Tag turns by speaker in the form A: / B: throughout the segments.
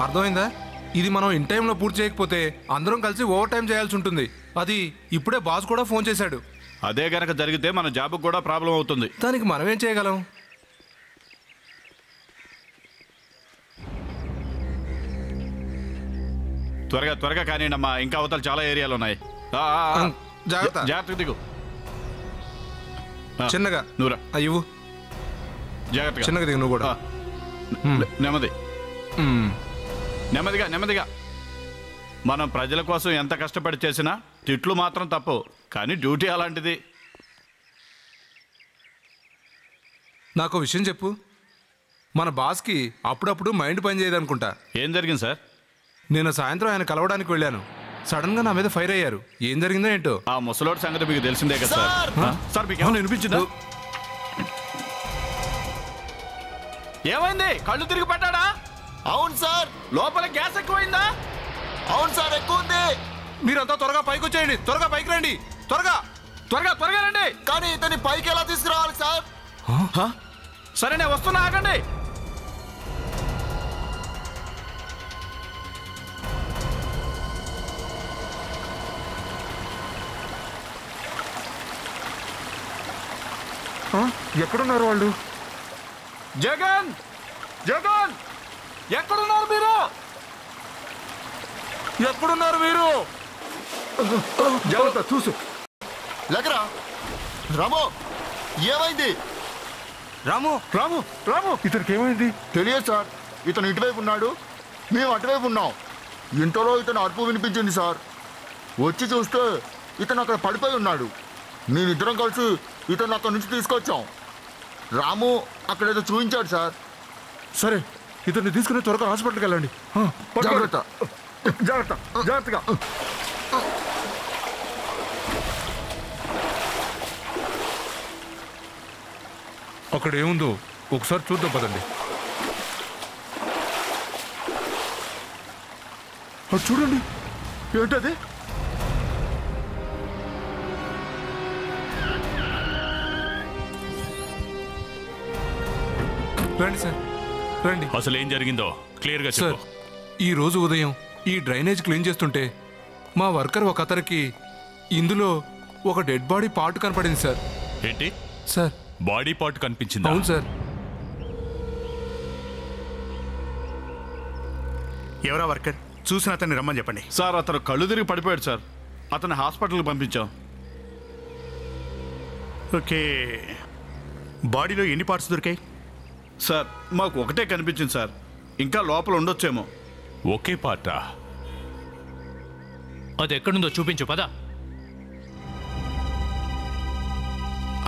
A: అర్థమైందా? ఇది మనం ఇన్ టైంలో పూర్తి చేయకపోతే అందరం కలిసి ఓవర్ టైం చేయాల్సి ఉంటుంది. అది ఇప్పుడే బాస్ కూడా ఫోన్ చేశాడు.
B: అదే గనక జరిగితే మన జాబ్కి కూడా ప్రాబ్లం అవుతుంది.
A: దానికి మనం ఏం చేయగలం?
B: త్వరగా త్వరగా కానివ్వండి అమ్మా, ఇంకా అవతల చాలా ఏరియాలు ఉన్నాయి. జాగ్రత్త దిగు.
A: చిన్నగా
B: నూరా
A: అయ్యవు.
B: జాగ్రత్తగా
A: చిన్నగా దిగు నువ్వు కూడా.
B: నెమ్మది నెమ్మదిగా నెమ్మదిగా. మనం ప్రజల కోసం ఎంత కష్టపడి చేసినా తిట్లు మాత్రం తప్పు, కానీ డ్యూటీ అలాంటిది.
A: నాకు విషయం చెప్పు. మన బాస్కి అప్పుడప్పుడు మైండ్ పని చేయదనుకుంటా.
B: ఏం జరిగింది సార్?
A: నేను సాయంత్రం ఆయన కలవడానికి వెళ్ళాను. సడన్ గా నా మీద ఫైర్ అయ్యారు. ఏం జరిగిందో ఏంటో.
B: ఆ ముసలోడి సంగతి మీకు తెలిసిందే కదా సార్. సార్ మీకు ఏమైనా వినిపించిందా? ఏమైంది? కళ్ళు తిరిగి పడ్డాడా?
C: అవును సార్.
B: లోపల గ్యాస్ ఎక్కువైందా?
C: అవును సార్, ఎక్కువ ఉంది.
A: మీరంతా త్వరగా పైకి వచ్చేయండి. త్వరగా పైకి రండి. త్వరగా
B: త్వరగా త్వరగా రండి.
C: కానీ ఇతని పైకి ఎలా తీసుకురావాలి సార్?
B: సరే నేను వస్తున్నా, ఆగండి.
A: ఎక్కడున్నారు వాళ్ళు?
B: జగన్, జగన్ ఎక్కడున్నారు మీరు?
A: ఎక్కడున్నారు మీరు? జాగ్రత్త, చూసు.
C: లేకరా రాము, ఏమైంది?
A: రాము రాము రాము, ఇతనికి ఏమైంది?
C: తెలియదు సార్. ఇతను ఇటువైపు ఉన్నాడు, మేము అటువైపు ఉన్నాం. ఇంతలో ఇతను అరుపు వినిపించింది సార్. వచ్చి చూస్తే ఇతను అక్కడ పడిపోయి ఉన్నాడు. మేమిద్దరం కలిసి ఇతను అక్కడి నుంచి తీసుకొచ్చాం. రాము అక్కడ ఏదో చూపించాడు సార్.
A: సరే, ఇతన్ని తీసుకుని త్వరగా హాస్పిటల్కి వెళ్ళండి.
C: జాగ్రత్త
A: జాగ్రత్త, జాగ్రత్తగా. అక్కడ ఏముందో ఒకసారి చూద్దాం పదండి. చూడండి.
C: ఏంటది?
A: రండి సార్, రండి.
D: అసలు ఏం జరిగిందో క్లియర్ గా చెప్పు.
A: ఈ రోజు ఉదయం ఈ డ్రైనేజ్ క్లీన్ చేస్తుంటే మా వర్కర్ ఒక అతనికి ఇందులో ఒక డెడ్ బాడీ పార్ట్ కనపడింది సార్.
D: ఏంటి
A: సార్?
D: బాడీ పార్ట్ కనిపించింది?
A: అవును సార్.
E: ఎవరా వర్కర్? చూసిన అతన్ని రమ్మని చెప్పండి.
B: సార్, అతను కళ్ళు తిరిగి పడిపోయాడు సార్. అతను హాస్పిటల్కి పంపించాం.
E: ఓకే, బాడీలో ఎన్ని పార్ట్స్ దొరికాయి?
B: సార్, మాకు ఒకటే కనిపించింది సార్. ఇంకా లోపల ఉండొచ్చేమో.
D: ఒకే పార్టా?
F: అది ఎక్కడుందో చూపించు పదా.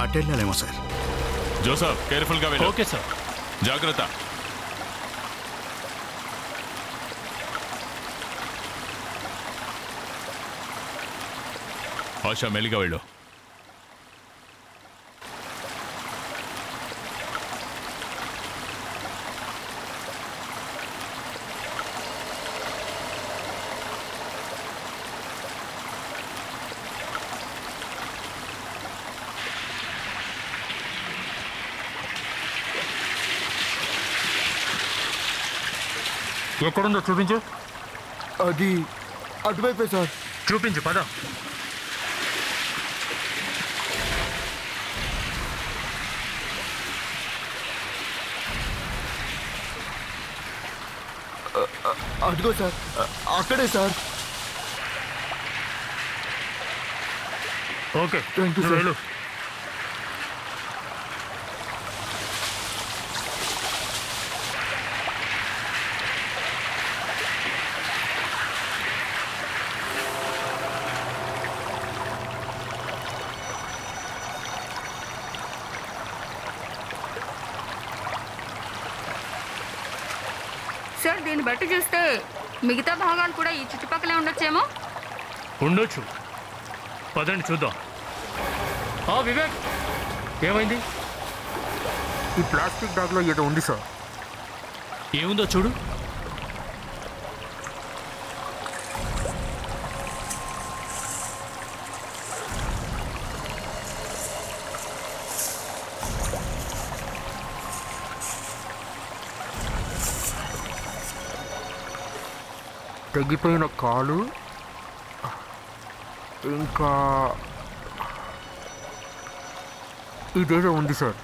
E: అటెళ్ళాలేమో సార్.
D: జోసఫ్, కేర్ఫుల్ గా వెళ్ళు.
F: Okay sir.
D: జాగ్రత్త. ఆశా, మెల్లిగా వెళ్ళు.
A: ఎక్కడుందో చూపించు.
C: అది అటువైపే సార్.
A: చూపించు పద.
C: అటుగో సార్, అక్కడే sir.
A: Okay,
C: thank you sir.
G: Sir, దీన్ని బట్టి చూస్తే మిగతా భాగాలు కూడా ఈ చుట్టుపక్కలే ఉండొచ్చేమో.
F: ఉండొచ్చు, పదండి చూద్దాం. వివేక్, ఏమైంది?
A: ఈ ప్లాస్టిక్ బ్యాగ్ లో ఏదో ఉంది సార్.
F: ఏముందో చూడు.
C: తెగిపోయిన కాలు, ఇంకా ఇదేదో ఉంది సార్.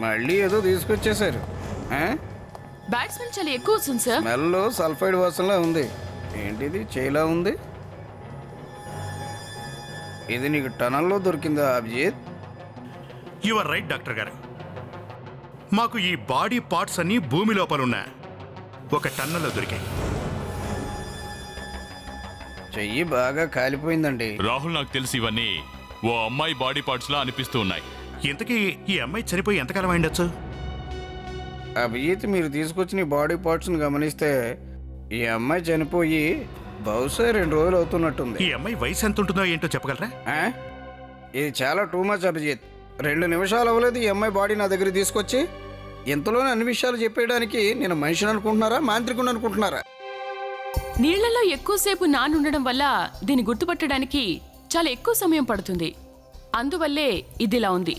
H: మళ్ళీ ఏదో తీసుకొచ్చేసారు.
I: బ్యాట్స్మెన్ చాలా ఎక్కువ వస్తుంది సార్.
H: స్మెల్ సల్ఫైడ్ వాసనలా ఉంది. ఏంటిది చేలా ఉంది? ఇది నీకు టనల్లో దొరికిందా Abhijit?
E: You are right doctor గారు. మాకు ఈ బాడీ పార్ట్స్ అన్నీ భూమి లోపలున్న ఒక టన్నులో దొరికాయి.
H: చెయ్యి బాగా కాలిపోయిందండి.
D: రాహుల్, నాకు తెలిసి ఇవన్నీ ఓ అమ్మాయి బాడీ పార్ట్స్ లా అనిపిస్తూ ఉన్నాయి.
E: ఇంతకీ ఈ అమ్మాయి చనిపోయి ఎంతకాలం అయిండొచ్చు?
H: అభిజిత్, మీరు తీసుకొచ్చిన బాడీ పార్ట్స్ని గమనిస్తే ఈ అమ్మాయి చనిపోయి బహుశా 2 రోజులు అవుతున్నట్టుంది.
E: ఈ అమ్మాయి వయసు ఎంత ఉంటుందో ఏంటో చెప్పగలరా?
H: ఇది చాలా టూ మచ్ అభిజిత్. 2 నిమిషాలు అవ్వలేదు ఈ అమ్మాయి బాడీ నా దగ్గర తీసుకొచ్చి. ఇంతలోనే అన్ని విషయాలు చెప్పేయడానికి నేను మనిషిని అనుకుంటున్నారా, మాంత్రికుని అనుకుంటున్నారా?
I: నీళ్లలో ఎక్కువసేపు నానుండడం వల్ల దీన్ని గుర్తుపట్టడానికి చాలా ఎక్కువ సమయం పడుతుంది. అందువల్లే ఇదిలా ఉంది.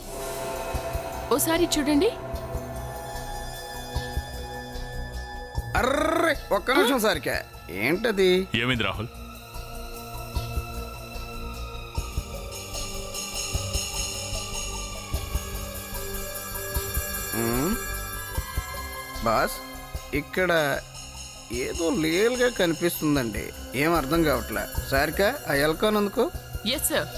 I: ఓసారి చూడండి.
H: అర్రే, ఒక్క నిమిషం సారికా. ఏంటది?
D: ఏమైంది రాహుల్?
H: బాస్, ఇక్కడ ఏదో లేల్గా కనిపిస్తుందండి. ఏం అర్థం కావట్లే. సారికా, ఆ ఎల్కాన్ అందుకో.
I: Yes sir.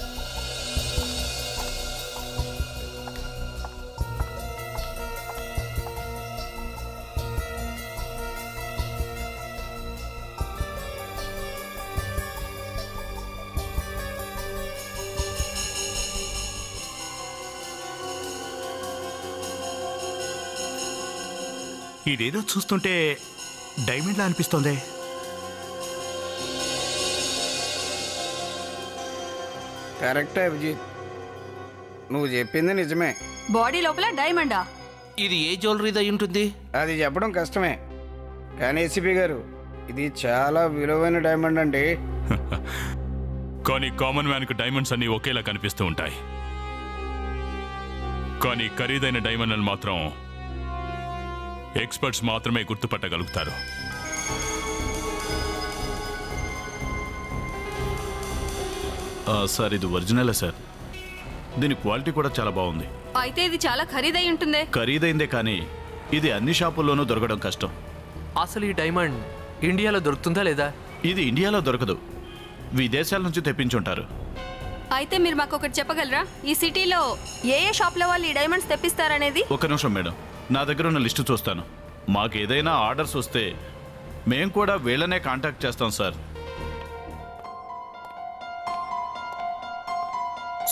E: ఇదేదో చూస్తుంటే డైమండ్లా అనిపిస్తోంది.
H: కరెక్టే అభిజిత్, నువ్వు చెప్పింది నిజమే.
G: బాడీ లోపల డైమండా?
J: ఇది ఏ జ్యువెలరీది అయి ఉంటుంది?
H: అది చెప్పడం కష్టమే, కానీ ఏసీపీ గారు, ఇది చాలా విలువైన డైమండ్ అండి.
D: కానీ కామన్ మ్యాన్కు డైమండ్స్ అన్నీ ఒకేలా కనిపిస్తూ ఉంటాయి. కానీ ఖరీదైన డైమండ్లను మాత్రం ఎక్స్పర్ట్స్ మాత్రమే గుర్తుపట్టగలుగుతారు.
B: సార్, ఇది ఒరిజినలే సార్. దీని క్వాలిటీ కూడా చాలా బాగుంది.
G: అయితే ఇది చాలా ఖరీదై ఉంటుంది.
B: ఖరీదైందే కానీ ఇది అన్ని షాపుల్లోనూ దొరకడం కష్టం.
J: అసలు ఈ డైమండ్ ఇండియాలో దొరుకుతుందా లేదా?
B: ఇది ఇండియాలో దొరకదు, విదేశాల నుంచి తెప్పించుంటారు.
G: అయితే మీరు మాకు ఒకటి చెప్పగలరా? ఈ సిటీలో ఏ షాప్లో వాళ్ళు ఈ డైమండ్స్ తెప్పిస్తారనేది?
B: ఒక నిమిషం మేడం, నా దగ్గర ఉన్న లిస్టు చూస్తాను. మాకు ఏదైనా ఆర్డర్స్ వస్తే మేము కూడా వీళ్ళనే కాంటాక్ట్ చేస్తాం సార్.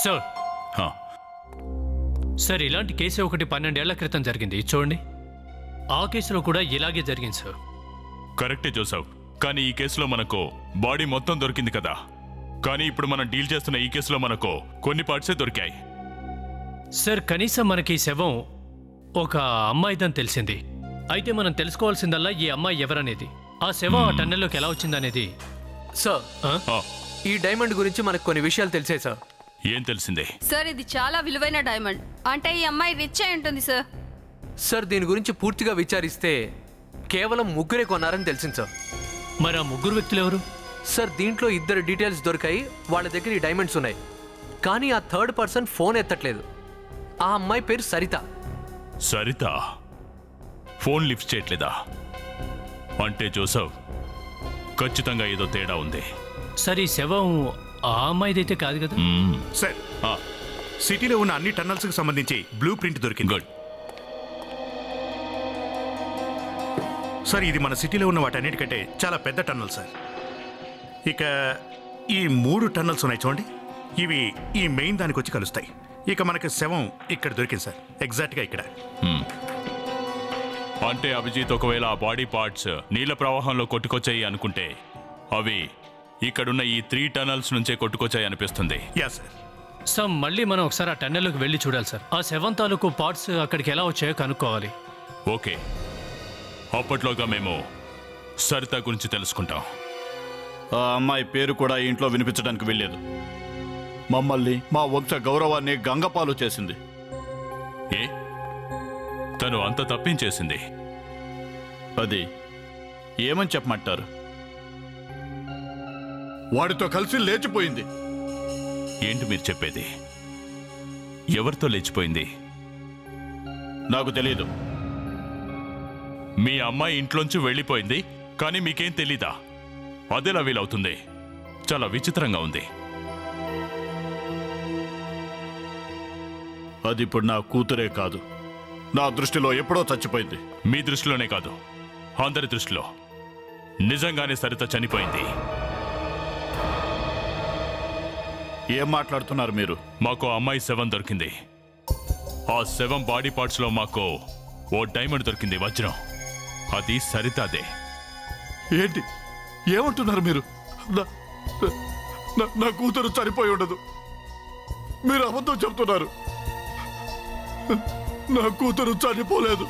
F: సార్ సార్, ఇలాంటి కేసు ఒకటి 12 ఏళ్ల క్రితం జరిగింది. చూడండి, ఆ కేసులో కూడా ఇలాగే జరిగింది సార్.
D: కరెక్టే జోసఫ్, కానీ ఈ కేసులో మనకు బాడీ మొత్తం దొరికింది కదా. కానీ ఇప్పుడు మనం డీల్ చేస్తున్న ఈ కేసులో మనకు కొన్ని పార్ట్సే దొరికాయి.
F: సార్, కనీసం మనకి శవం ఒక అమ్మాయిదని తెలిసింది. అయితే మనం తెలుసుకోవాల్సిందల్లా ఈ అమ్మాయి ఎవరనేది. ఆ శవం ఆ టన్నెల్లోకి ఎలా వచ్చిందనేది.
J: సార్, ఈ డైమండ్ గురించి మనకు కొన్ని విషయాలు తెలిసాయి సార్.
D: ఏం తెలిసిందే?
G: సార్, ఇది చాలా విలువైన డైమండ్. అంటే ఈ అమ్మాయి రిచ్ అయి ఉంటుంది సార్.
J: సార్, దీని గురించి పూర్తిగా విచారిస్తే కేవలం 3 కొన్నారని తెలిసింది సార్.
F: మరి ఆ 3 వ్యక్తులు ఎవరు?
J: సార్, దీంట్లో 2 డీటెయిల్స్ దొరికాయి. వాళ్ళ దగ్గర ఈ డైమండ్స్ ఉన్నాయి. కానీ ఆ 3rd పర్సన్ ఫోన్ ఎత్తట్లేదు. ఆ అమ్మాయి పేరు సరిత.
D: సరిత ఫోన్ లిఫ్ట్ చేయట్లేదా? అంటే జోసఫ్, ఖచ్చితంగా ఏదో తేడా ఉంది.
F: సరే, ఈ శవం ఆ అమ్మాయిదైతే కాదు కదా?
E: సార్, సిటీలో ఉన్న అన్ని టన్నల్స్కి సంబంధించి బ్లూ ప్రింట్ దొరికింది.
D: గుడ్
E: సార్, ఇది మన సిటీలో ఉన్న వాటన్నిటికంటే చాలా పెద్ద టన్నల్ సార్. ఇక ఈ 3 టన్నల్స్ ఉన్నాయి చూడండి, ఇవి ఈ మెయిన్ దానికి వచ్చి కలుస్తాయి. ఇక మనకి శవం ఇక్కడ దొరికింది సార్, ఎగ్జాక్ట్గా ఇక్కడ.
D: అంటే అభిజిత్, ఒకవేళ ఆ బాడీ పార్ట్స్ నీళ్ళ ప్రవాహంలో కొట్టుకొచ్చాయి అనుకుంటే అవి ఇక్కడున్న ఈ 3 టనల్స్ నుంచే కొట్టుకొచ్చాయి అనిపిస్తుంది.
E: Yeah sir.
F: సార్, మళ్ళీ మనం ఒకసారి ఆ టన్నెల్లోకి వెళ్ళి చూడాలి సార్. ఆ శవం తాలూకు పార్ట్స్ అక్కడికి ఎలా వచ్చాయో కనుక్కోవాలి.
D: ఓకే, అప్పట్లోగా మేము సరిత గురించి తెలుసుకుంటాం.
B: ఆ అమ్మాయి పేరు కూడా ఈ ఇంట్లో వినిపించడానికి వెళ్ళలేదు. మమ్మల్ని, మా వంశ గౌరవాన్ని గంగపాలు చేసింది.
D: ఏ తను అంత తప్పించేసింది?
B: అది ఏమని చెప్పమంటారు? వాడితో కలిసి లేచిపోయింది.
D: ఏంటి మీరు చెప్పేది? ఎవరితో లేచిపోయింది?
B: నాకు తెలియదు.
D: మీ అమ్మాయి ఇంట్లోంచి వెళ్ళిపోయింది, కానీ మీకేం తెలీదా? అదెలా వీలవుతుంది? చాలా విచిత్రంగా ఉంది.
B: అది ఇప్పుడు నా కూతురే కాదు, నా దృష్టిలో ఎప్పుడో చచ్చిపోయింది.
D: మీ దృష్టిలోనే కాదు, అందరి దృష్టిలో నిజంగానే సరిత చనిపోయింది.
B: ఏం మాట్లాడుతున్నారు మీరు?
D: మాకు అమ్మాయి శవం దొరికింది. ఆ శవం బాడీ పార్ట్స్ లో మాకు ఓ డైమండ్ దొరికింది, వజ్రం. అది సరితదే.
B: ఏంటి ఏమంటున్నారు మీరు? నా కూతురు చనిపోయి ఉండదు. మీరు అబద్ధం చెప్తున్నారు. నా కూతురు చనిపోలేదు.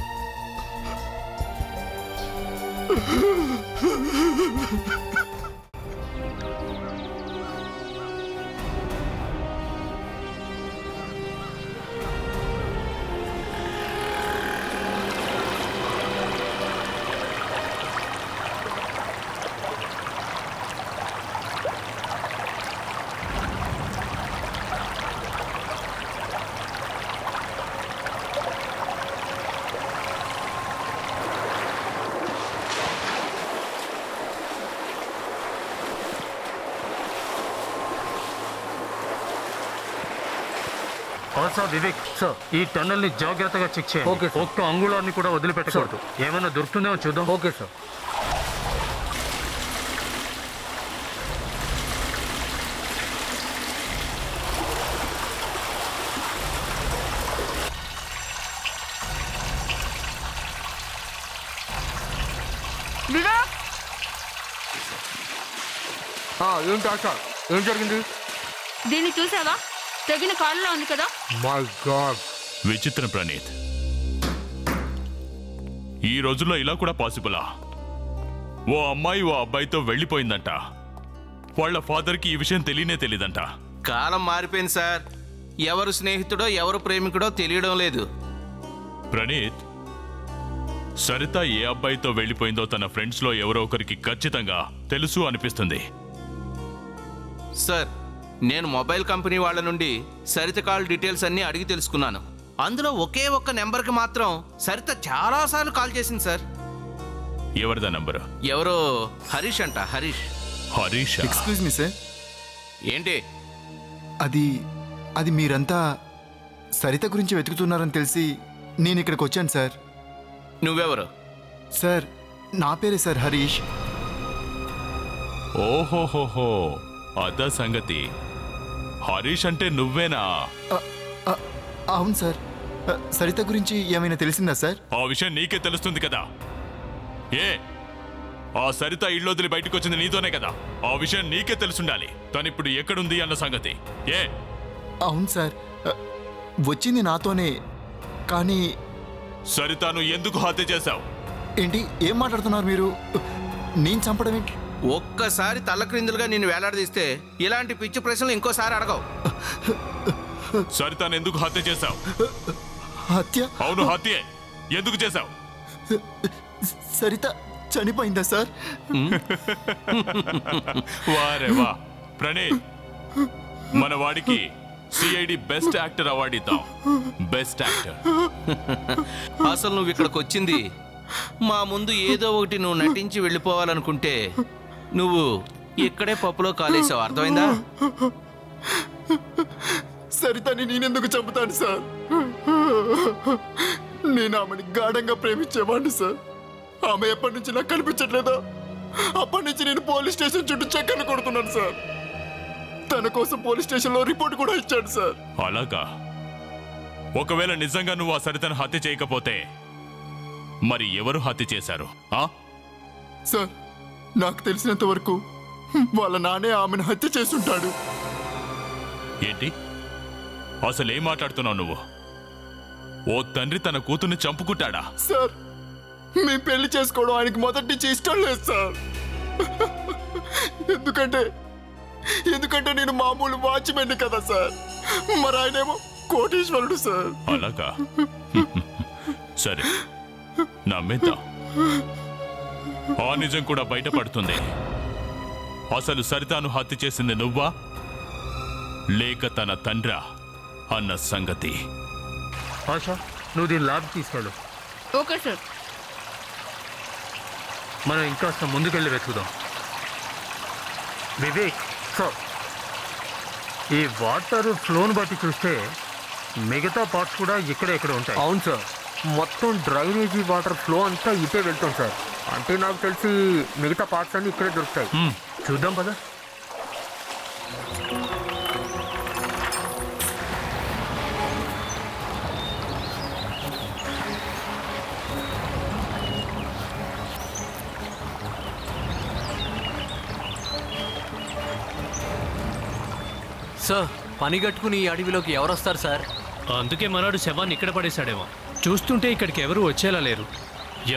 F: సార్ వివేక్ సార్, ఈ టన్నెల్ ని జాగ్రత్తగా చెక్ చేయండి. ఓకే, ఒక్క అంగుళాన్ని కూడా వదిలిపెట్టకూడదు. ఏమైనా దొరుకుతుందేమో చూద్దాం. Okay sir.
C: ఏంటి ఆశ, ఏం జరిగింది?
G: దీన్ని చూసావా? తెగిన కాళ్ళలో ఉంది కదా.
C: మై గాడ్,
D: విచిత్రం ప్రణీత్. ఈ రోజుల్లో ఇలా కూడా పాసిబులా? ఓ అమ్మాయి ఓ అబ్బాయితో వెళ్ళిపోయిందంట. వాళ్ళ ఫాదర్కి ఈ విషయం తెలియనే తెలీదంట.
K: కాలం మారిపోయింది సార్. ఎవరు స్నేహితుడో ఎవరు ప్రేమికుడో తెలియడం లేదు.
D: ప్రణీత్, సరిత ఏ అబ్బాయితో వెళ్ళిపోయిందో తన ఫ్రెండ్స్లో ఎవరో ఒకరికి ఖచ్చితంగా తెలుసు అనిపిస్తుంది.
K: సార్, నేను మొబైల్ కంపెనీ వాళ్ళ నుండి సరిత కాల్ డీటెయిల్స్ అన్నీ అడిగి తెలుసుకున్నాను. అందులో ఒకే ఒక్క నెంబర్కి మాత్రం సరిత చాలాసార్లు కాల్ చేసింది సార్.
D: ఎవరిదా నంబరు?
K: ఎవరో హరీష్ అంట. హరీష్.
L: Excuse me sir.
K: ఏంటి?
L: అది మీరంతా సరిత గురించి వెతుకుతున్నారని తెలిసి నేను ఇక్కడికి వచ్చాను సార్.
K: నువ్వెవరు?
L: సార్, నా పేరే సార్, హరీష్.
D: ఓహోహోహో, అదా సంగతి. హరీష్ అంటే నువ్వేనా?
L: అవును సార్. సరిత గురించి ఏమైనా తెలిసిందా సార్?
D: ఆ విషయం నీకే తెలుస్తుంది కదా. ఏ ఆ సరిత ఇళ్ళొదిలి బయటకు వచ్చింది నీతోనే కదా. ఆ విషయం నీకే తెలుసుండాలి. తనిప్పుడు ఎక్కడుంది అన్న సంగతి. ఏ?
L: అవును సార్, వచ్చింది నాతోనే. కానీ
D: సరితను ఎందుకు హత్య చేశావు?
L: ఏంటి, ఏం మాట్లాడుతున్నారు మీరు? నేను చంపడం ఏంటి?
K: ఒక్కసారి తల్లక్రిందులుగా నిన్ను వేలాడదీస్తే ఇలాంటి పిచ్చి ప్రశ్నలు ఇంకోసారి అడగవు.
D: సరితను ఎందుకు హత్య చేశావు?
L: హత్య?
D: అవును, హత్యే. ఎందుకు చేశావు?
L: సరిత చనిపోయిందా సార్?
D: వారే వా ప్రణీత్, మన వాడికి సిఐడి బెస్ట్ యాక్టర్ అవార్డు ఇద్దాం. Best actor.
K: అసలు నువ్వు ఇక్కడికి వచ్చింది మా ముందు ఏదో ఒకటి నువ్వు నటించి వెళ్ళిపోవాలనుకుంటే నువ్వు ఇక్కడే పప్పులో కాలేసావు. అర్థమైందా?
L: సరితని నేనెందుకు చంపుతాను సార్? నేను ఆమెని గాఢంగా ప్రేమించేవాడిని సార్. ఆమె ఎప్పటి నుంచి నాకు కనిపించట్లేదా అప్పటి నుంచి నేను పోలీస్ స్టేషన్ చుట్టూ చెక్కలు కొడుతున్నాను సార్. తన కోసం పోలీస్ స్టేషన్లో రిపోర్ట్ కూడా ఇచ్చాడు సార్.
D: అలాగా? ఒకవేళ నిజంగా నువ్వు ఆ సరితను హత్య చేయకపోతే మరి ఎవరు హత్య చేశారు?
L: సార్, నాకు తెలిసినంత వరకు వాళ్ళ నానే ఆమెను హత్య చేసుంటాడు.
D: ఏంటి అసలు ఏం మాట్లాడుతున్నావు నువ్వు? ఓ తండ్రి తన కూతుర్ని చంపుకుంటాడా?
L: సార్, మేము పెళ్లి చేసుకోవడం ఆయనకి మొదటి నుంచి ఇష్టం లేదు సార్. ఎందుకంటే ఎందుకంటే నేను మామూలు వాచ్మెన్ కదా సార్, మరి ఆయనేమో కోటీశ్వరుడు సార్.
D: అలాగా? సరే, నమ్మేద్దాం. ఆ నిజం కూడా బయటపడుతుంది. అసలు సరితాను హత్య చేసింది నువ్వా లేక తన తండ్రా అన్న సంగతి.
F: ఆశా, నువ్వు దీని ల్యాబ్ తీసుకెళ్ళు.
I: Okay sir.
F: మనం ఇంకాస్త ముందుకెళ్ళి వెతుకుదాం. వివేక్ సార్, ఈ వాటర్ ఫ్లోను బట్టి చూస్తే మిగతా పార్ట్స్ కూడా ఇక్కడ ఉంటాయి. అవును సార్, మొత్తం డ్రైనేజీ వాటర్ ఫ్లో అంతా ఇటే వెళ్తాం సార్. అంటే నాకు తెలిసి మిగతా పార్ట్స్ అన్ని ఇక్కడే దొరుకుతాయి. చూద్దాం పదా.
J: సార్, పని కట్టుకుని ఈ అడవిలోకి ఎవరు వస్తారు సార్?
F: అందుకే మనోడు శవాన్ని ఇక్కడ పడేశాడేమో. చూస్తుంటే ఇక్కడికి ఎవరు వచ్చేలా లేరు.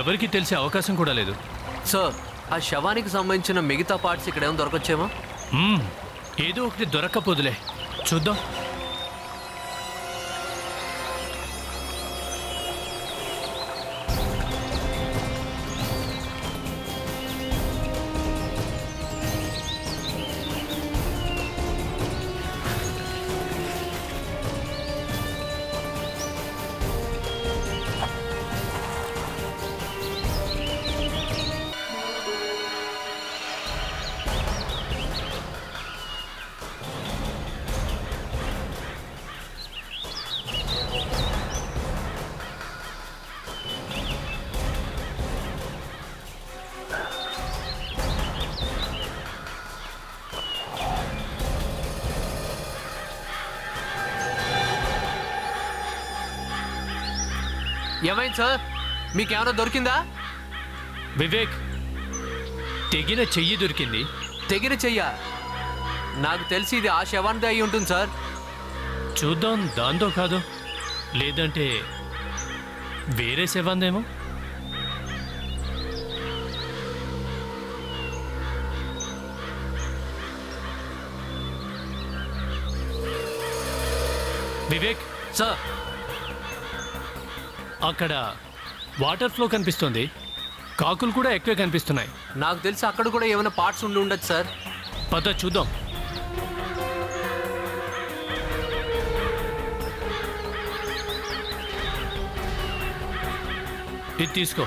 F: ఎవరికి తెలిసే అవకాశం కూడా లేదు.
J: సార్, ఆ శవానికి సంబంధించిన మిగతా పార్ట్స్ ఇక్కడ ఏమైనా దొరకొచ్చేమో?
F: ఏదో ఒకటి దొరక్కపోదులే, చూద్దాం.
J: ఏమైంది సార్? మీకేమైనా దొరికిందా?
F: వివేక్, తెగిన చెయ్యి దొరికింది.
J: తెగిన చెయ్య? నాకు తెలిసి ఇది ఆ శవానిది అయి ఉంటుంది సార్.
F: చూద్దాం, దాంతో కాదు, లేదంటే వేరే శవాందేమో. వివేక్
J: సార్,
F: అక్కడ వాటర్ ఫ్లో కనిపిస్తుంది, కాకులు కూడా ఎక్కువే కనిపిస్తున్నాయి.
J: నాకు తెలిసి అక్కడ కూడా ఏమైనా పార్ట్స్ ఉండి ఉండొచ్చు సార్.
F: పద చూద్దాం. ఇది తీసుకో.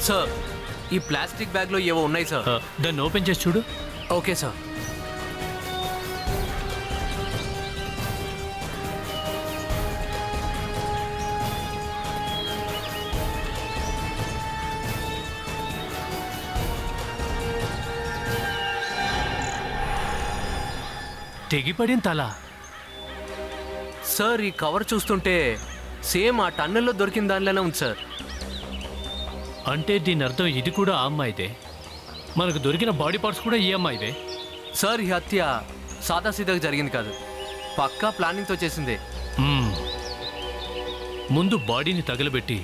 J: సార్, ఈ ప్లాస్టిక్ బ్యాగ్లో ఏవో ఉన్నాయి సార్.
F: దాన్ని ఓపెన్ చేసి చూడు.
J: Okay sir.
F: తెగిపడిన తల
J: సార్. ఈ కవర్ చూస్తుంటే సేమ్ ఆ టన్నెల్లో దొరికిన దానిలోనే ఉంది సార్.
F: అంటే దీని అర్థం ఇది కూడా ఆ అమ్మాయిదే. మనకు దొరికిన బాడీ పార్ట్స్ కూడా ఈ అమ్మాయిదే.
J: సార్, ఈ హత్య సాదాసీదాగా జరిగింది కాదు, పక్కా ప్లానింగ్తో చేసిందే.
F: ముందు బాడీని తగలబెట్టి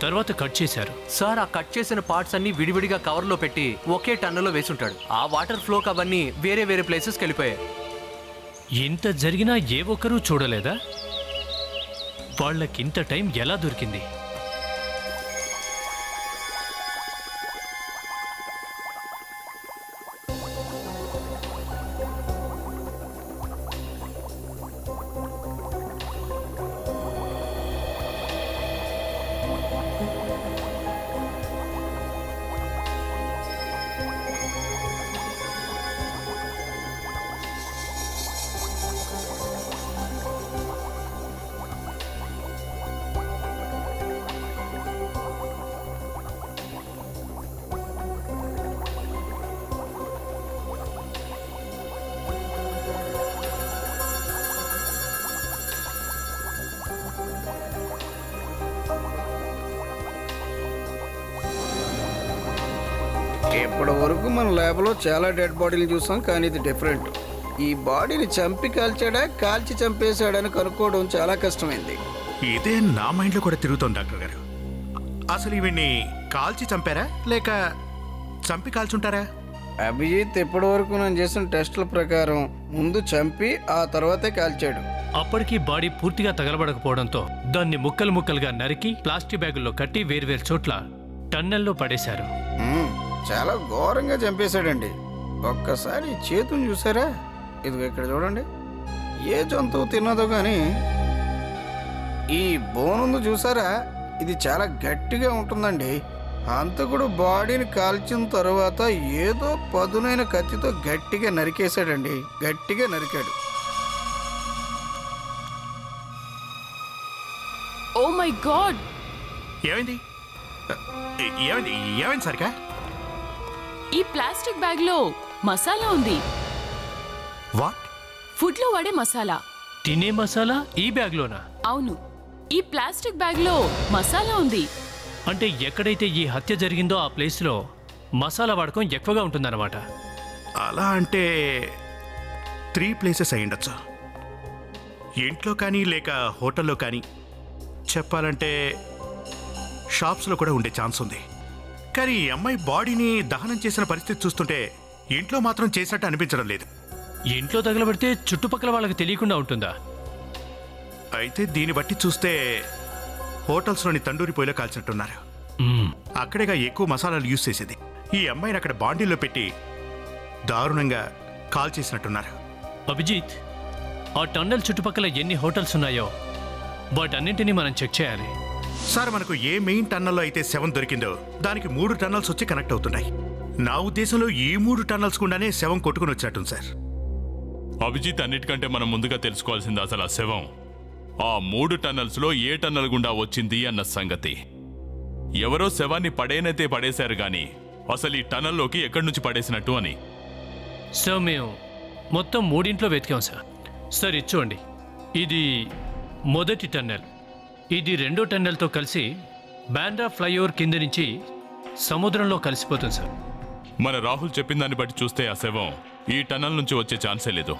F: తర్వాత కట్ చేశారు.
J: సార్, ఆ కట్ చేసిన పార్ట్స్ అన్ని విడివిడిగా కవర్లో పెట్టి ఒకే టన్నులో వేసుంటాడు. ఆ వాటర్ ఫ్లోకి అవన్నీ వేరే వేరే ప్లేసెస్కి వెళ్ళిపోయాయి.
F: ఇంత జరిగినా ఏ ఒక్కరూ చూడలేదా? వాళ్ళకింత టైం ఎలా దొరికింది?
H: ఇప్పటి వరకు మన ల్యాబ్లో చాలా డెడ్ బాడీలు చూసాం, కానీ ఇది డిఫరెంట్. ఈ బాడీని చంపి కాల్చాడా, కాల్చి చంపేశాడని కనుక్కోవడం చాలా కష్టమైంది.
E: ఇదే నా మైండ్లో కూడా తిరుగుతోంది డాక్టర్ గారు. అసలు ఈవిడ్ని కాల్చి చంపారా లేక చంపి కాల్చుంటారా?
H: అభిజిత్ ఇప్పటి వరకు నేను చేసిన టెస్టుల ప్రకారం ముందు చంపి ఆ తర్వాతే కాల్చాడు.
M: అప్పటికి బాడీ పూర్తిగా తగలబడకపోవడంతో దాన్ని ముక్కలు ముక్కలుగా నరికి ప్లాస్టిక్ బ్యాగుల్లో కట్టి వేర్వేరు చోట్ల టన్నెల్లో పడేశారు.
H: చాలా ఘోరంగా చంపేశాడండి. ఒక్కసారి చేతుని చూసారా? ఇదిగో ఇక్కడ చూడండి. ఏ జంతువు తిన్నదో కానీ ఈ బోనుందు చూసారా? ఇది చాలా గట్టిగా ఉంటుందండి. హంతకుడు బాడీని కాల్చిన తర్వాత ఏదో పదునైన కత్తితో గట్టిగా నరికేశాడండి. గట్టిగా నరికాడు.
I: Oh my God!
E: ఏమైంది ఏమైంది ఏమైంది సరిగా?
I: ఈ ప్లాస్టిక్ బ్యాగ్ లో మసాలా ఉంది.
E: వాట్?
I: ఫుడ్ లో వాడే మసాలా.
M: తినే మసాలా ఈ బ్యాగ్ లోనా?
I: అవును, ఈ ప్లాస్టిక్ బ్యాగ్ లో మసాలా ఉంది.
M: అంటే ఎక్కడైతే ఈ హత్య జరిగిందో ఆ ప్లేస్ లో మసాలా వాడకం ఎక్కువగా ఉంటుందన్నమాట.
E: అలా అంటే 3 ప్లేసెస్ అయ్యుండొచ్చు. ఇంట్లో కానీ లేక హోటల్లో కానీ, చెప్పాలంటే షాప్స్లో కూడా ఉండే ఛాన్స్ ఉంది. కానీ ఈ అమ్మాయి బాడీని దహనం చేసిన పరిస్థితి చూస్తుంటే ఇంట్లో మాత్రం చేసినట్టు అనిపించడం లేదు.
M: ఇంట్లో తగలబెడితే చుట్టుపక్కల వాళ్ళకి తెలియకుండా ఉంటుందా?
E: అయితే దీన్ని బట్టి చూస్తే హోటల్స్లోని తండూరి పొయ్యిలో కాల్చినట్టున్నారు. అక్కడేగా ఎక్కువ మసాలాలు యూజ్ చేసేది. ఈ అమ్మాయిని అక్కడ బాండీలో పెట్టి దారుణంగా కాల్ చేసినట్టున్నారు.
M: అభిజిత్, ఆ టన్నెల్ చుట్టుపక్కల ఎన్ని హోటల్స్ ఉన్నాయో వాటన్నింటినీ మనం చెక్ చేయాలి.
E: సార్, మనకు ఏ మెయిన్ టన్నల్లో అయితే 7 దొరికిందో దానికి 3 టన్నల్స్ వచ్చి కనెక్ట్ అవుతున్నాయి. నా ఉద్దేశంలో ఈ 3 టన్నల్స్ గుండానే శవం కొట్టుకుని వచ్చినట్టుంది సార్.
D: అభిజిత్, అన్నిటికంటే మనం ముందుగా తెలుసుకోవాల్సింది అసలు ఆ శవం ఆ 3 టన్నల్స్లో ఏ టన్నల్ గుండా వచ్చింది అన్న సంగతి. ఎవరో శవాన్ని పడేనైతే పడేశారు గాని అసలు ఈ టన్నల్లోకి ఎక్కడి నుంచి పడేసినట్టు అని.
M: సార్, మేము మొత్తం 3 వెతికాం సార్. సార్, ఇది చూడండి. ఇది మొదటి టన్నెల్. ఇది 2వ టన్నెల్తో కలిసి బాండ్రా ఫ్లైఓవర్ కింద నుంచి సముద్రంలో కలిసిపోతుంది సార్.
D: మన రాహుల్ చెప్పిన దాన్ని బట్టి చూస్తే ఆ శవం ఈ టన్నల్ నుంచి వచ్చే ఛాన్సే లేదు.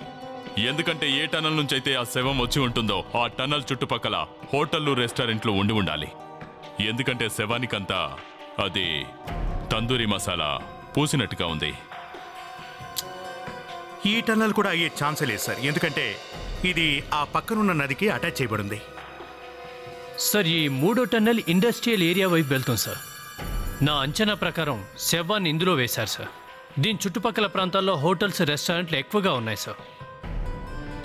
D: ఎందుకంటే ఏ టన్నల్ నుంచి అయితే ఆ శవం వచ్చి ఉంటుందో ఆ టన్నల్ చుట్టుపక్కల హోటళ్లు, రెస్టారెంట్లు ఉండి ఉండాలి. ఎందుకంటే శవానికంతా అది తందూరి మసాలా పూసినట్టుగా ఉంది.
E: ఈ టన్నల్ కూడా అయ్యే ఛాన్సే లేదు సార్, ఎందుకంటే ఇది ఆ పక్కనున్న నదికి అటాచ్ చేయబడింది.
M: సార్, ఈ 3వ టన్నెల్ ఇండస్ట్రియల్ ఏరియా వైపు వెళ్తుంది సార్. నా అంచనా ప్రకారం శవాన్ని ఇందులో వేశారు సార్. దీని చుట్టుపక్కల ప్రాంతాల్లో హోటల్స్, రెస్టారెంట్లు ఎక్కువగా ఉన్నాయి సార్.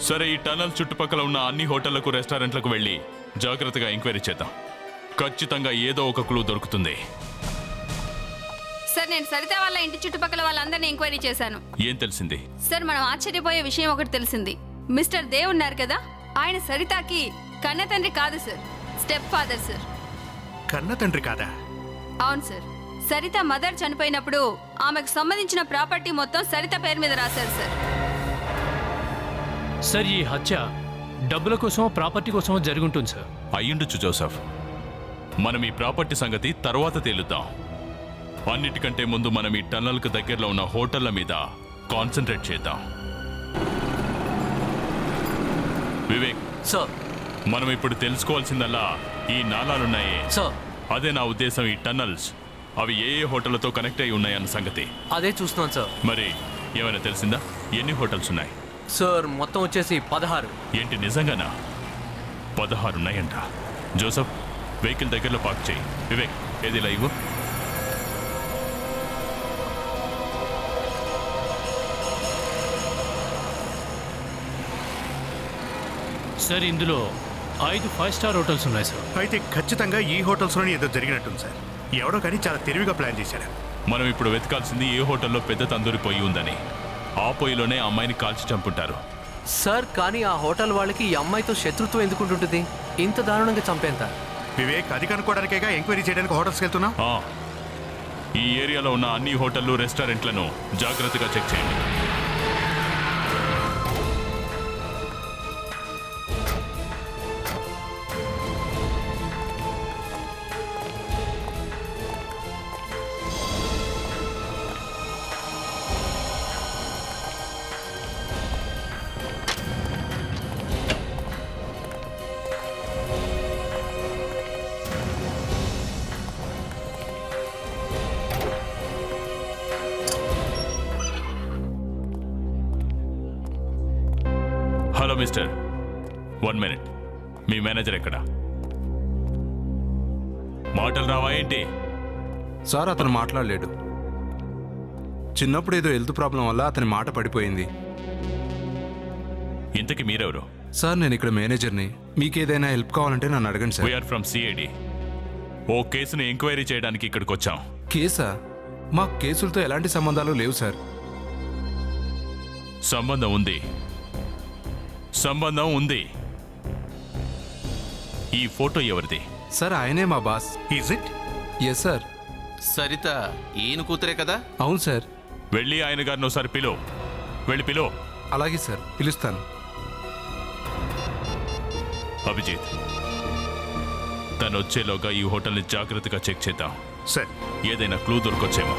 D: సరే, ఈ టన్నల్ చుట్టుపక్కల ఉన్న అన్ని హోటళ్లకు, రెస్టారెంట్లకు వెళ్ళి జాగ్రత్తగా ఎంక్వైరీ చేద్దాం. ఖచ్చితంగా ఏదో ఒక క్లూ దొరుకుతుంది.
G: సార్, నేను సరిత వాళ్ళ ఇంటి చుట్టుపక్కల వాళ్ళందరినీ ఎంక్వైరీ చేశాను.
D: ఏం తెలిసింది?
G: సార్, మనం ఆశ్చర్యపోయే విషయం ఒకటి తెలిసింది. మిస్టర్ దేవ్ ఉన్నారు కదా, ఆయన సరితకి కన్న తండ్రి కాదు సార్, స్టెప్ ఫాదర్ సార్.
E: కన్న తండ్రి కాదా?
G: అవును సార్. సరిత మదర్ చనిపోయినప్పుడు ఆమెకు సంబంధించిన ప్రాపర్టీ మొత్తం సరిత పేరు మీద రాశారు సార్.
M: సార్, ఈ హత్య డబ్బుల కోసమో ప్రాపర్టీ కోసమో జరుగుంటుంది సార్.
D: అయ్యుండొచ్చు జోసఫ్. మనం ఈ ప్రాపర్టీ సంగతి తర్వాత తేలుద్దాం. అన్నిటికంటే ముందు మనం ఈ టన్నల్కు దగ్గరలో ఉన్న హోటళ్ల మీద కాన్సన్ట్రేట్ చేద్దాం. వివేక్
J: సార్,
D: మనం ఇప్పుడు తెలుసుకోవాల్సిందల్లా ఈ నాలాలున్నాయే
J: సార్.
D: అదే నా ఉద్దేశం. ఈ టన్నల్స్ అవి ఏ ఏ హోటళ్లతో కనెక్ట్ అయి ఉన్నాయన్న సంగతి
J: అదే చూస్తున్నాను సార్.
D: మరి ఏమైనా తెలిసిందా? ఎన్ని హోటల్స్ ఉన్నాయి?
J: సార్, మొత్తం వచ్చేసి 16.
D: ఏంటి, నిజంగానా? 16 ఉన్నాయంట. జోసఫ్, వెహికల్ దగ్గరలో పార్క్ చేయి. వివేక్, ఏది లైవ్?
M: సార్, ఇందులో 5 5 స్టార్ హోటల్స్ ఉన్నాయి సార్.
E: అయితే ఖచ్చితంగా ఈ హోటల్స్లోనే ఏదో జరిగినట్టుంది సార్. ఎవడో కానీ చాలా తెలివిగా ప్లాన్ చేశాడు.
D: మనం ఇప్పుడు వెతకాల్సింది ఏ హోటల్లో పెద్ద తందూరి పొయ్యి ఉందని. ఆ పొయ్యిలోనే అమ్మాయిని కాల్చి చంపుంటారు.
J: సార్, కానీ ఆ హోటల్ వాళ్ళకి ఈ అమ్మాయితో శత్రుత్వం ఎందుకుంటుంటుంది? ఇంత దారుణంగా చంపేంత?
E: వివేక్, అది కనుక్కోవడానికేగా ఎంక్వైరీ చేయడానికి హోటల్స్కి వెళ్తున్నా.
D: ఈ ఏరియాలో ఉన్న అన్ని హోటళ్లు, రెస్టారెంట్లను జాగ్రత్తగా చెక్ చేయండి. Hello mister, 1 minute. మీ మేనేజర్ ఎక్కడ? మాటలు రావా ఏంటి?
A: సార్ అతను మాట్లాడలేడు. చిన్నప్పుడు ఏదో హెల్త్ ప్రాబ్లం వల్ల అతని మాట పడిపోయింది.
D: ఇంతకీ మీరెవరు?
A: సార్ నేను ఇక్కడ మేనేజర్ని. మీకేదైనా హెల్ప్ కావాలంటే నన్ను అడగండి సార్.
D: We are from CID. ఓ కేసును ఎంక్వైరీ చేయడానికి ఇక్కడికి వచ్చాం.
A: కేసా? మాకు కేసులతో ఎలాంటి సంబంధాలు లేవు సార్.
D: సంబంధం ఉంది, సంబంధం ఉంది. ఈ ఫోటో ఎవరిది?
A: సార్ ఆయనే మా boss.
E: Is it?
A: Yes sir.
K: Saritha ఈయన కూతురే కదా?
A: అవును సార్.
D: వెళ్ళి ఆయన గారిని ఒకసారి పిలో. వెళ్ళి పిలో.
A: అలాగే సార్, పిలుస్తాను.
D: అభిజిత్, తను వచ్చేలోగా ఈ హోటల్ని జాగ్రత్తగా చెక్ చేద్దాం.
E: సార్,
D: ఏదైనా క్లూ దొరకొచ్చేమో.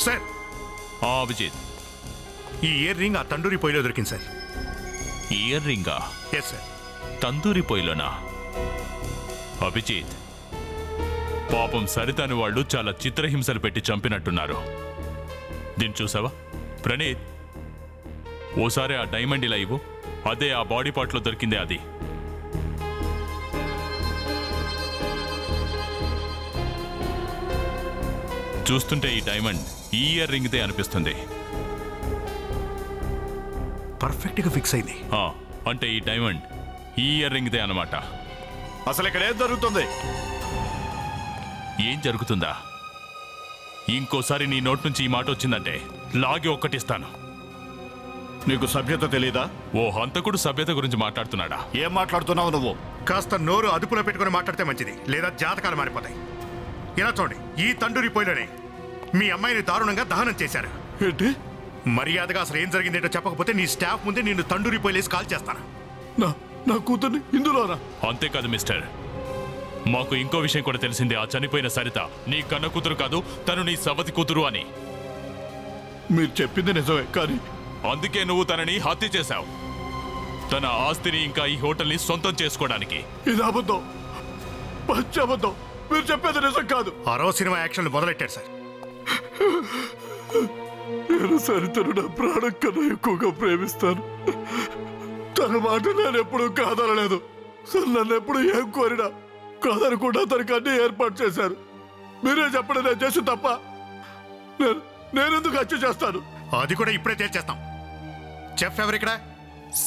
E: సార్,
D: అభిజిత్,
E: ఈ ఇయర్ రింగ్ ఆ తండూరి పొయ్యిలో దొరికింది సార్.
D: ఇయర్ రింగా?
E: Yes sir.
D: తందూరి పొయ్యిలోనా? అభిజిత్, పాపం సరితాని వాళ్ళు చాలా చిత్రహింసలు పెట్టి చంపినట్టున్నారు. దీన్ని చూసావా? ప్రణీత్, ఓసారి ఆ డైమండ్ ఇలా ఇవ్వు. అదే ఆ బాడీ పార్ట్లో దొరికిందే అది. చూస్తుంటే ఈ డైమండ్ ఈ ఇయర్ రింగ్దే అనిపిస్తుంది.
E: పర్ఫెక్ట్గా ఫిక్స్ అయింది.
D: అంటే ఈ డైమండ్ ఈ ఇయర్ రింగ్దే అన్నమాట.
B: అసలు ఇక్కడ ఏం జరుగుతుంది?
D: ఏం జరుగుతుందా? ఇంకోసారి నీ నోట్ నుంచి ఈ మాట వచ్చిందంటే లాగి ఒక్కటిస్తాను.
B: నీకు సభ్యత తెలీదా?
D: ఓ హంతకుడు సభ్యత గురించి మాట్లాడుతున్నాడా?
B: ఏం మాట్లాడుతున్నావు నువ్వు?
E: కాస్త నోరు అదుపులో పెట్టుకుని మాట్లాడితే మంచిది, లేదా జాతకాలు మారిపోతాయి. ఇలా చూడండి, ఈ తండూరి పొయ్యిలోనే మీ అమ్మాయిని దారుణంగా దహనం చేశారు.
L: ఏంటి?
E: మర్యాదగా అసలు ఏం జరిగిందేటో చెప్పకపోతే నీ స్టాఫ్ ముందే నిన్ను తండూరి పొయ్యిలేసి కాల్ చేస్తాను.
L: నా కూతుర్ని ఇందులోనా?
D: అంతేకాదు మిస్టర్, మాకు ఇంకో విషయం కూడా తెలిసింది. ఆ చనిపోయిన సరిత నీ కన్న కూతురు కాదు, తను నీ సవతి కూతురు అని.
L: మీరు చెప్పింది నిజమే, కానీ
D: అందుకే నువ్వు తనని హత్య చేశావు. తన ఆస్తిని ఇంకా ఈ హోటల్ని సొంతం చేసుకోవడానికి.
L: ఇది అబద్ధం, పచ్చి అబద్ధం. మీరు చెప్పేది నిజం కాదు.
E: ఆరో సినిమా యాక్షన్లు మొదలెట్టారు సార్.
L: నేను సరితను నా ప్రాణం కన్నా ఎక్కువగా ప్రేమిస్తాను. తన మాట నేను ఎప్పుడూ కాదనలేదు. నన్ను ఎప్పుడు ఏం కోరినా కాదనకుండా తనకు అన్ని ఏర్పాటు చేశారు. మీరే చెప్పండి, నేను చేసి తప్ప నేనెందుకు హత్య చేస్తాను?
E: అది కూడా ఇప్పుడే తేల్చేస్తాం. చెఫ్ ఎవరు ఇక్కడ?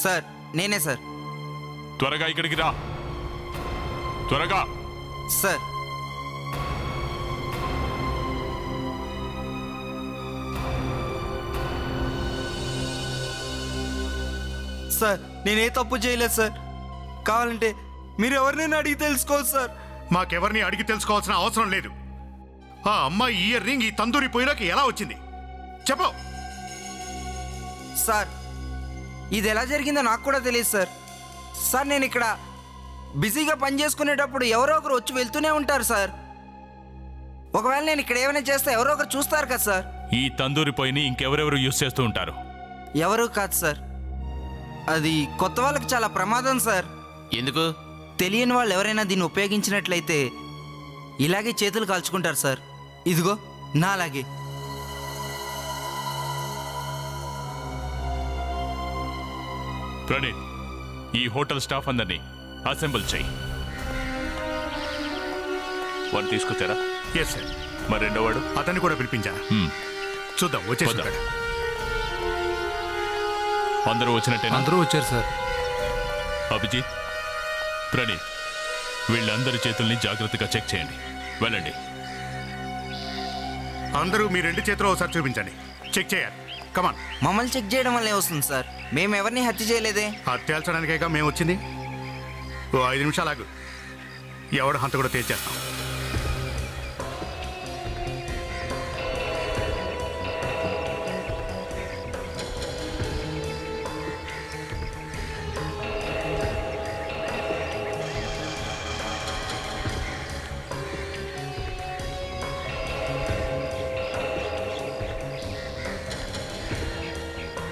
N: సార్, నేనే సార్.
D: త్వరగా ఇక్కడికి రా, త్వరగా.
N: సార్, సార్ నేనే తప్పు చేయలేదు సార్. కావాలంటే మీరు ఎవరినైనా అడిగి తెలుసుకోవాలి సార్.
E: మాకెవరిని అడిగి తెలుసుకోవాల్సిన అవసరం లేదు. ఆ అమ్మాయి ఇయర్ రింగ్ ఈ తందూరి పొయ్యిలోకి ఎలా వచ్చింది చెప్పు.
N: సార్, ఇది ఎలా జరిగిందో నాకు కూడా తెలియదు సార్. సార్, నేను ఇక్కడ బిజీగా పని చేసుకునేటప్పుడు ఎవరో ఒకరు వచ్చి వెళ్తూనే ఉంటారు సార్. ఒకవేళ నేను ఇక్కడ ఏమైనా చేస్తే ఎవరో ఒకరు చూస్తారు కదా సార్.
D: ఈ తందూరి పొయ్యిని ఇంకెవరెవరు యూజ్ చేస్తూ ఉంటారు?
N: ఎవరు కాదు సార్, అది కొత్త వాళ్ళకి చాలా ప్రమాదం సార్.
K: ఎందుకు?
N: తెలియని వాళ్ళు ఎవరైనా దీన్ని ఉపయోగించినట్లయితే ఇలాగే చేతులు కాల్చుకుంటారు సార్. ఇదిగో నాలాగే.
D: ప్రణీత్, ఈ హోటల్ స్టాఫ్ అందరినీ అసెంబుల్ చేయి. వాడు తీసుకొచ్చారా?
E: Yes sir.
D: మరి రెండో వాడు?
E: అతన్ని కూడా పిలిపించాను. చూద్దాం వచ్చేసి.
D: అందరూ వచ్చినట్టేనా?
A: అందరూ వచ్చారు సార్.
D: అభిజిత్, ప్రణీత్, వీళ్ళందరి చేతుల్ని జాగ్రత్తగా చెక్ చేయండి. వెళ్ళండి.
E: అందరూ మీ రెండు చేతులు ఒకసారి చూపించండి. చెక్ చేయాలి. కమాన్.
N: మమ్మల్ని చెక్ చేయడం వల్ల వస్తుంది సార్. మేము ఎవరిని హత్య చేయలేదే.
E: హత్యాల్చడానికేగా మేము వచ్చింది. ఓ 5 నిమిషాలు ఆగు. ఎవడు హంత కూడా తేల్చేస్తాం.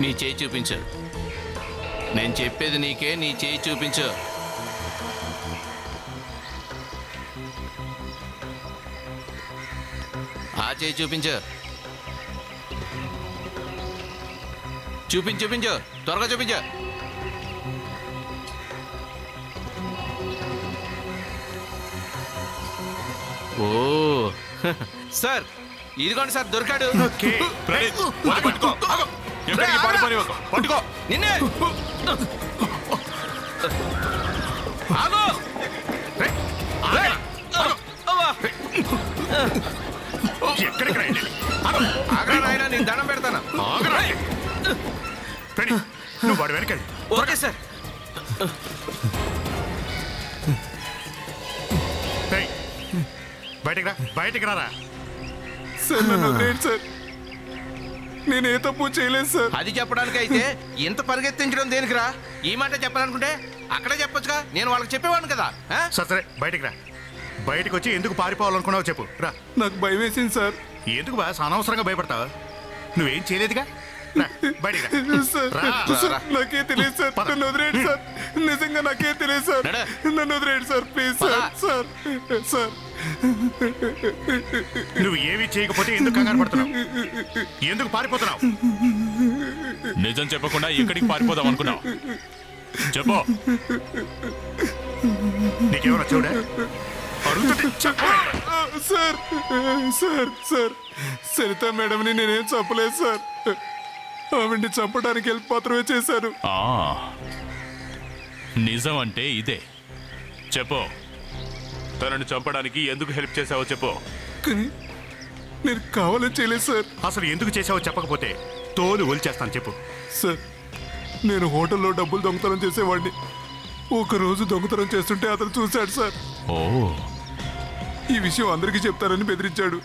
K: నీ చేయి చూపించు. నేను చెప్పేది నీకే, నీ చేయి చూపించు. ఆ చేయి చూపించు. చూపించు, త్వరగా చూపించు. ఓ సార్, ఇదిగోండి సార్, దొరికాడు.
D: పట్టుకో
K: నిన్నే. ఆగు. ఆగ్రా నాయనా, నేను దండం పెడతాను.
E: నువ్వు వాడు వెనక.
K: Okay sir.
E: బయటికి రారా.
A: సార్ నన్ను వదిలేయండి సార్, నేను ఏ తప్పు చేయలేదు సార్.
K: అది చెప్పడానికి అయితే ఇంత పరిగెత్తించడం దేనికిరా? ఈ మాట చెప్పాలనుకుంటే అక్కడే చెప్పొచ్చుగా, నేను వాళ్ళకి చెప్పేవాడిని కదా.
E: సరే బయటికి రా. బయటకు వచ్చి ఎందుకు పారిపోవాలనుకున్నావు చెప్పు రా.
A: నాకు భయం వేసింది సార్.
E: ఎందుకు బా అనవసరంగా భయపడతావు? నువ్వేం చేయలేదుగా.
A: నాకే తెలియదు సార్, నన్ను వదిలేయండి సార్. నిజంగా నాకే తెలియదు సార్, నన్ను వదిలేయండి sir please sir. Sir sir
E: నువ్వు ఏమీ చేయకపోతే ఎందుకు కంగారు పడుతున్నావు? ఎందుకు పారిపోతున్నావు?
D: నిజం చెప్పకుండా ఎక్కడికి పారిపోదాం అనుకున్నావు? చెప్పు.
E: నీకేమన్నా చూడా?
A: సార్ సార్ సార్ సరిత మేడంని నేనేం చంపలేదు సార్. ఆవిడ్ని చంపడానికి హెల్ప్ మాత్రమే చేశాను.
D: నిజం అంటే ఇదే. చెప్పు, తనని చంపడానికి ఎందుకు హెల్ప్ చేసావో చెప్పు.
A: కానీ నేను కావాలని చేయలేదు సార్.
E: అసలు ఎందుకు చేసావో చెప్పకపోతే తోలు ఒలిచేస్తాను చెప్పు.
A: సార్, నేను హోటల్లో డబ్బులు దొంగతనం చేసేవాడిని. ఒకరోజు దొంగతనం చేస్తుంటే అతను చూశాడు సార్. ఈ విషయం అందరికీ చెప్తారని బెదిరించాడు.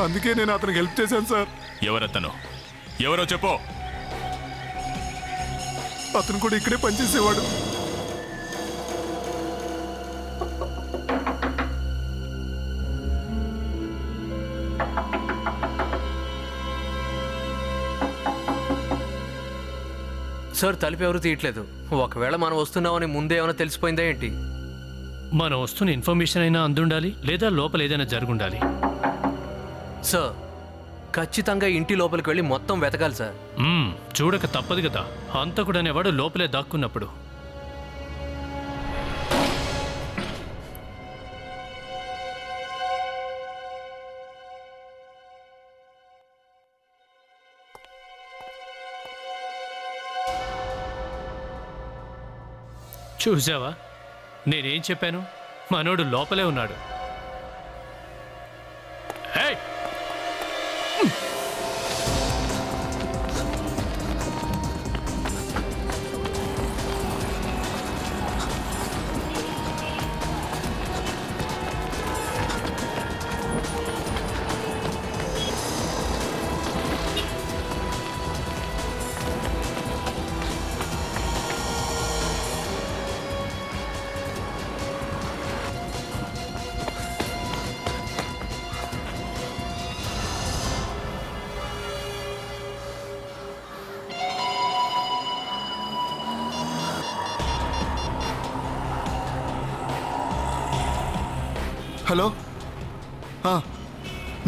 A: అందుకే నేను అతనికి హెల్ప్ చేశాను సార్.
D: ఎవరతను? ఎవరో చెప్పు.
A: అతను కూడా ఇక్కడే పనిచేసేవాడు.
J: సార్, తలుపు ఎవరు తీయట్లేదు. ఒకవేళ మనం వస్తున్నామని ముందే ఏమైనా తెలిసిపోయిందా ఏంటి?
M: మనం వస్తున్న ఇన్ఫర్మేషన్ అయినా అందుండాలి, లేదా లోపల ఏదైనా జరుగుండాలి.
J: సార్, ఖచ్చితంగా ఇంటి లోపలికి వెళ్ళి మొత్తం వెతకాలి సార్.
M: చూడక తప్పదు కదా, హంతకుడు అనేవాడు లోపలే దాక్కున్నప్పుడు. చూసావా, నేనేం చెప్పాను? మనోడు లోపలే ఉన్నాడు.
L: హలో,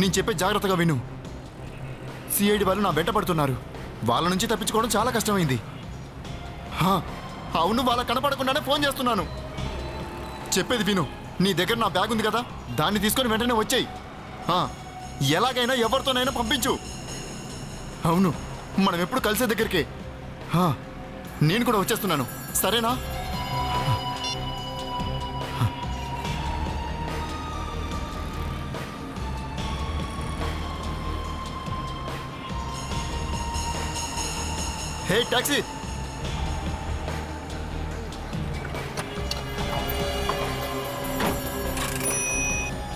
L: నేను చెప్పే జాగ్రత్తగా విను. సిఐడి వాళ్ళు నా వెంట పడుతున్నారు. వాళ్ళ నుంచి తప్పించుకోవడం చాలా కష్టమైంది. అవును, వాళ్ళ కనపడకుండానే ఫోన్ చేస్తున్నాను. చెప్పేది విను. నీ దగ్గర నా బ్యాగ్ ఉంది కదా, దాన్ని తీసుకొని వెంటనే వచ్చేయి. ఎలాగైనా ఎవరితోనైనా పంపించు. అవును, మనం ఎప్పుడు కలిసే దగ్గరికి. నేను కూడా వచ్చేస్తున్నాను, సరేనా? హే టాక్సీ,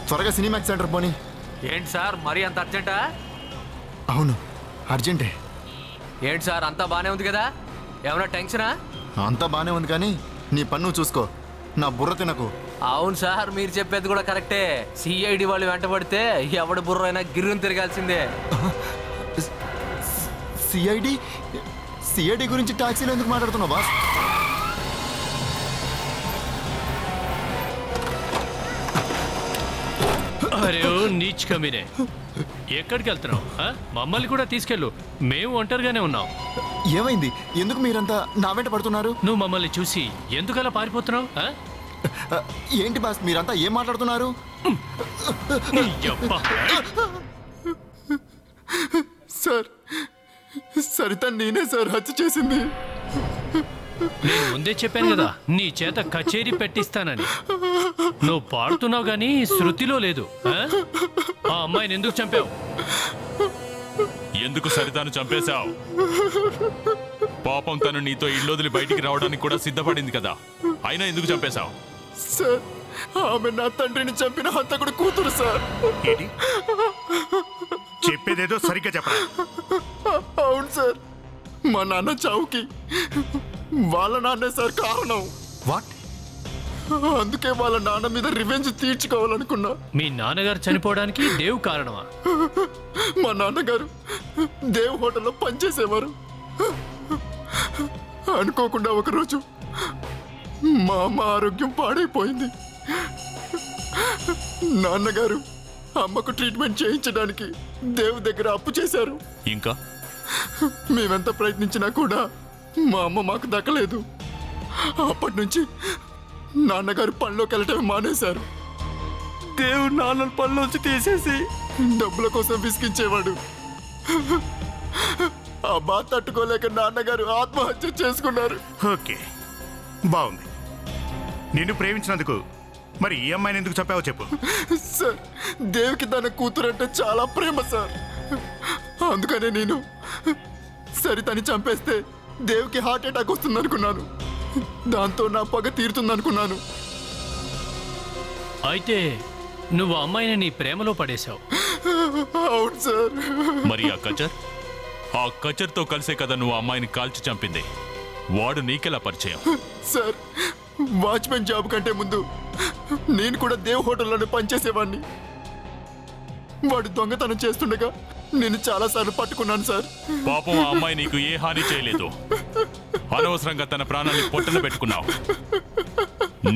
L: త్వరగా సినిమాక్స్ సెంటర్ పోనీ.
J: ఏంటి సార్, మరీ అంత అర్జెంటా?
L: అవును, అర్జెంటే.
J: ఏంటి సార్, అంతా బానే ఉంది కదా? ఏమైనా టెన్షనా?
L: అంతా బానే ఉంది, కానీ నీ పన్ను చూసుకో, నా బుర్ర తినకు.
J: అవును సార్, మీరు చెప్పేది కూడా కరెక్టే. సిఐడి వాళ్ళు వెంటబడితే ఎవడి బుర్ర అయినా గిర్రుని తిరగాల్సిందే.
L: సిఐడి సిఐడి గురించి టాక్సీలో ఎందుకు మాట్లాడుతున్నావు బాస్?
M: అరే నీచ్ కమీనే, ఎక్కడికి వెళ్తున్నావు? మమ్మల్ని కూడా తీసుకెళ్ళు, మేము ఒంటరిగానే ఉన్నాం.
L: ఏమైంది? ఎందుకు మీరంతా నా వెంట పడుతున్నారు?
M: నువ్వు మమ్మల్ని చూసి ఎందుకలా పారిపోతున్నావు?
L: ఏంటి బాస్ మీరంతా ఏం మాట్లాడుతున్నారు?
C: సార్, సరిత నేనే సార్ హత్య చేసింది.
M: నేను ముందే చెప్పాను కదా నీ చేత కచేరీ పెట్టిస్తానని. నువ్వు పాడుతున్నావు గానీ శృతిలో లేదు. ఆ అమ్మాయిని ఎందుకు చంపావు?
D: ఎందుకు సరితాను చంపేశావు? పాపం తను నీతో ఇల్లొదిలి బయటికి రావడానికి కూడా సిద్ధపడింది కదా, అయినా ఎందుకు చంపేశావు?
C: సార్, ఆమె నా తండ్రిని చంపిన హంతకుడు కూతురు సార్.
E: చెప్పేదేదో సరిగ్గా చెప్పరా?
C: అవును సార్, మా నాన్న చావుకి వాళ్ళ నాన్నే సార్ కారణం.
E: వాట్?
C: అందుకే వాళ్ళ నాన్న మీద రివెంజ్ తీర్చుకోవాలనుకున్నా.
M: మీ నాన్నగారు చనిపోవడానికి దేవు కారణమా?
C: మా నాన్నగారు దేవ్ హోటల్లో పనిచేసేవారు. అనుకోకుండా ఒకరోజు మా అమ్మ ఆరోగ్యం పాడైపోయింది. నాన్నగారు అమ్మకు ట్రీట్మెంట్ చేయించడానికి దేవ్ దగ్గర అప్పు చేశారు.
D: ఇంకా
C: మేమెంత ప్రయత్నించినా కూడా మా అమ్మ మాకు దక్కలేదు. అప్పటి నుంచి నాన్నగారు పనిలోకి వెళ్ళటమే మానేశారు. దేవుడు నాన్న పనిలోంచి తీసేసి డబ్బుల కోసం విసిగించేవాడు. ఆ బాధ తట్టుకోలేక నాన్నగారు ఆత్మహత్య చేసుకున్నారు.
E: ఓకే, బాగుంది. నిన్ను ప్రేమించినందుకు మరి ఈ అమ్మాయిని ఎందుకు చెప్పావో చెప్పు.
C: సార్, దేవికి తన కూతురు అంటే చాలా ప్రేమ సార్. అందుకనే నేను సరితని చంపేస్తే దేవికి హార్ట్ అటాక్ వస్తుంది అనుకున్నాను. దాంతో నా పగ తీరుతుందనుకున్నాను.
M: అయితే నువ్వు అమ్మాయిని నీ ప్రేమలో పడేశావు.
C: అవును సార్.
D: మరి ఆ కచర్తో కలిసే కదా నువ్వు అమ్మాయిని కాల్చి చంపింది. వాడు నీకెలా పరిచయం?
C: సార్, వాచ్మెన్ జాబ్ కంటే ముందు నేను కూడా దేవ్ హోటల్లోనే పనిచేసేవాడిని. వాడు దొంగతనం చేస్తుండగా నేను చాలాసార్లు పట్టుకున్నాను సార్.
D: పాపం ఆ అమ్మాయి నీకు ఏ హాని చేయలేదు. అనవసరంగా తన ప్రాణాన్ని పొట్టన పెట్టుకున్నావు.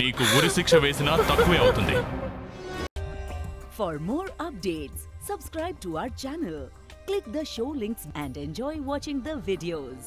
D: నీకు ఉరి శిక్ష వేసినా తక్కువే అవుతుంది.
O: For more updates, subscribe to our channel. Click the show links and enjoy watching the videos.